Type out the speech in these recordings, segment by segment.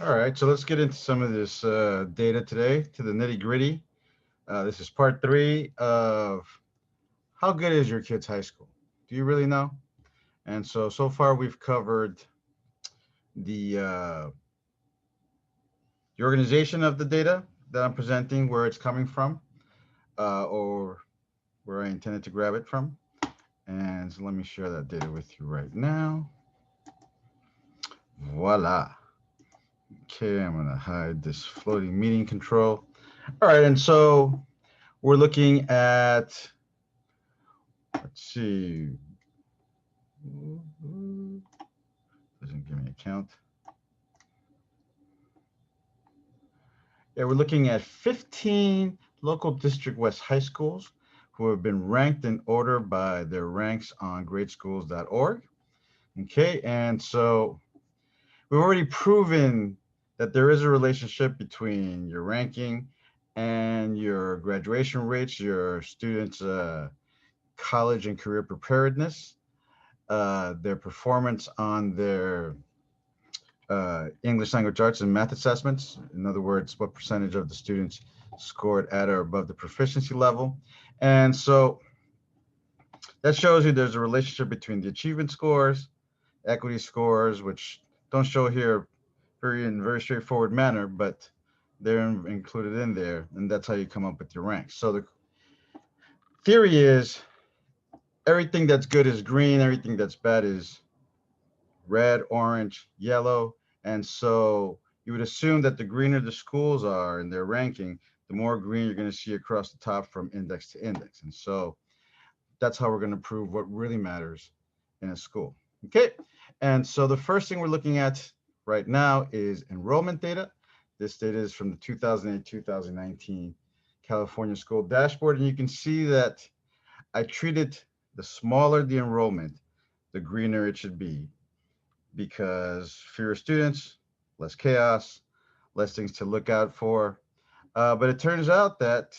All right, so let's get into some of this data today, to the nitty gritty. This is part three of how good is your kid's high school? Do you really know? And so far we've covered the the organization of the data that I'm presenting, where it's coming from, or where I intended to grab it from. And so let me share that data with you right now. Voila. Okay, I'm gonna hide this floating meeting control. All right, and so we're looking at, let's see, doesn't give me a count. Yeah, we're looking at 15 local District West high schools who have been ranked in order by their ranks on gradeschools.org. Okay, and so we've already proven that there is a relationship between your ranking and your graduation rates, your students' college and career preparedness, their performance on their English language arts and math assessments. In other words, what percentage of the students scored at or above the proficiency level. And so that shows you there's a relationship between the achievement scores, equity scores, which don't show here in very straightforward manner, but they're included in there, and that's how you come up with your ranks. So the theory is everything that's good is green, everything that's bad is red, orange, yellow. And so you would assume that the greener the schools are in their ranking, the more green you're going to see across the top from index to index. And so that's how we're going to prove what really matters in a school. Okay. And so the first thing we're looking at right now is enrollment data. This data is from the 2008-2019 California School Dashboard. And you can see that I treated the smaller the enrollment, the greener it should be, because fewer students, less chaos, less things to look out for. But it turns out that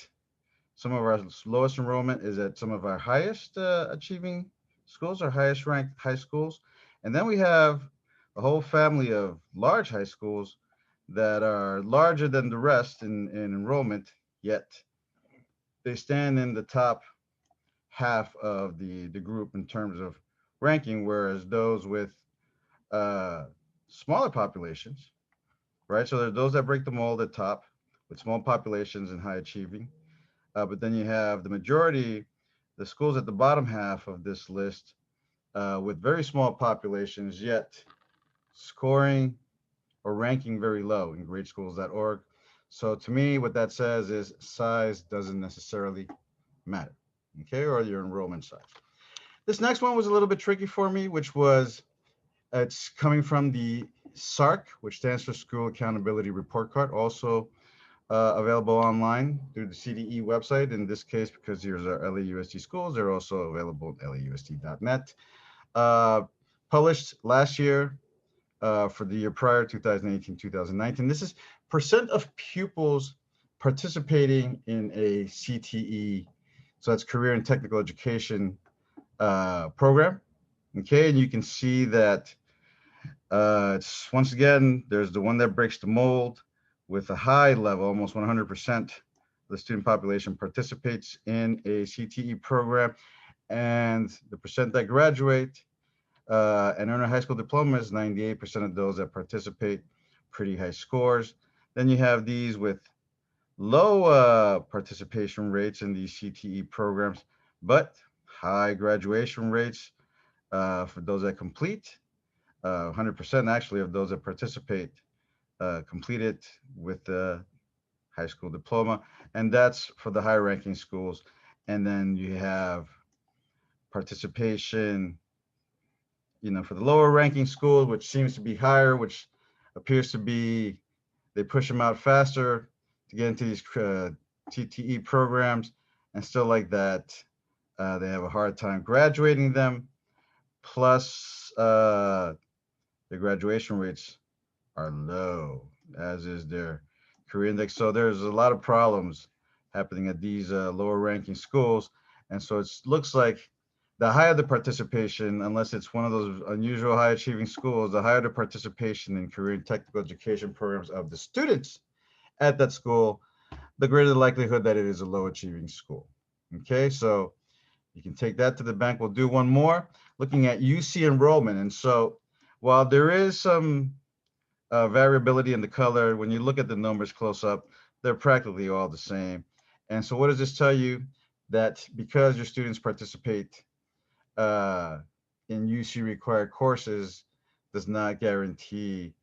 some of our lowest enrollment is at some of our highest achieving schools, our highest ranked high schools. And then we have a whole family of large high schools that are larger than the rest in enrollment, yet they stand in the top half of the group in terms of ranking, whereas those with uh, smaller populations, right? So there are those that break the mold at top with small populations and high achieving. But then you have the majority, the schools at the bottom half of this list with very small populations, yet scoring or ranking very low in gradeschools.org. So to me, what that says is size doesn't necessarily matter, okay, or your enrollment size. This next one was a little bit tricky for me, which was it's coming from the SARC, which stands for School Accountability Report Card, also available online through the CTE website. In this case, because here's our LAUSD schools, they're also available at lausd.net. Uh, Published last year for the year prior, 2018-2019. This is percent of pupils participating in a CTE, so that's career and technical education program. Okay, and you can see that it's once again, there's the one that breaks the mold with a high level, almost 100% of the student population participates in a CTE program, and the percent that graduate and earn a high school diploma is 98% of those that participate, pretty high scores. Then you have these with low participation rates in these CTE programs, but high graduation rates for those that complete. 100% actually of those that participate complete it with the high school diploma, and that's for the high ranking schools. And then you have participation, for the lower ranking schools, which seems to be higher, which appears to be they push them out faster to get into these TTE programs, and still like that, they have a hard time graduating them. Plus, the graduation rates are low, as is their career index. So there's a lot of problems happening at these lower ranking schools. And so it looks like The higher the participation, unless it's one of those unusual high achieving schools, the higher the participation in career and technical education programs of the students at that school, the greater the likelihood that it is a low achieving school. Okay, so you can take that to the bank. We'll do one more looking at UC enrollment. And so while there is some variability in the color, when you look at the numbers close up, they're practically all the same. And so what does this tell you? That because your students participate uh, in UC required courses does not guarantee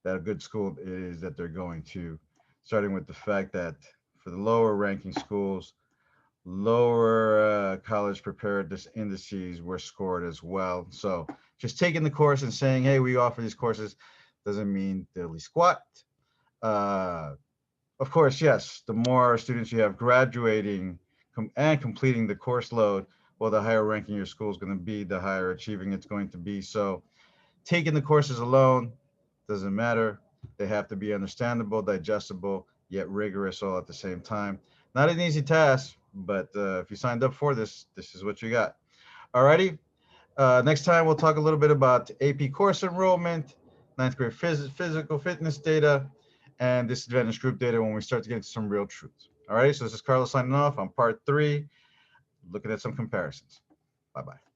that a good school is that they're going to, starting with the fact that for the lower ranking schools, lower college preparedness indices were scored as well. So just taking the course and saying, hey, we offer these courses doesn't mean diddly squat. Uh, of course, yes, the more students you have graduating and completing the course load, well, the higher ranking your school is going to be, the higher achieving it's going to be. So taking the courses alone doesn't matter. They have to be understandable, digestible, yet rigorous all at the same time. Not an easy task, but if you signed up for this, this is what you got. Alrighty. Next time we'll talk a little bit about AP course enrollment, ninth grade physical fitness data, and disadvantaged group data when we start to get into some real truths. All right, so this is Carlos signing off on part 3, looking at some comparisons. Bye-bye.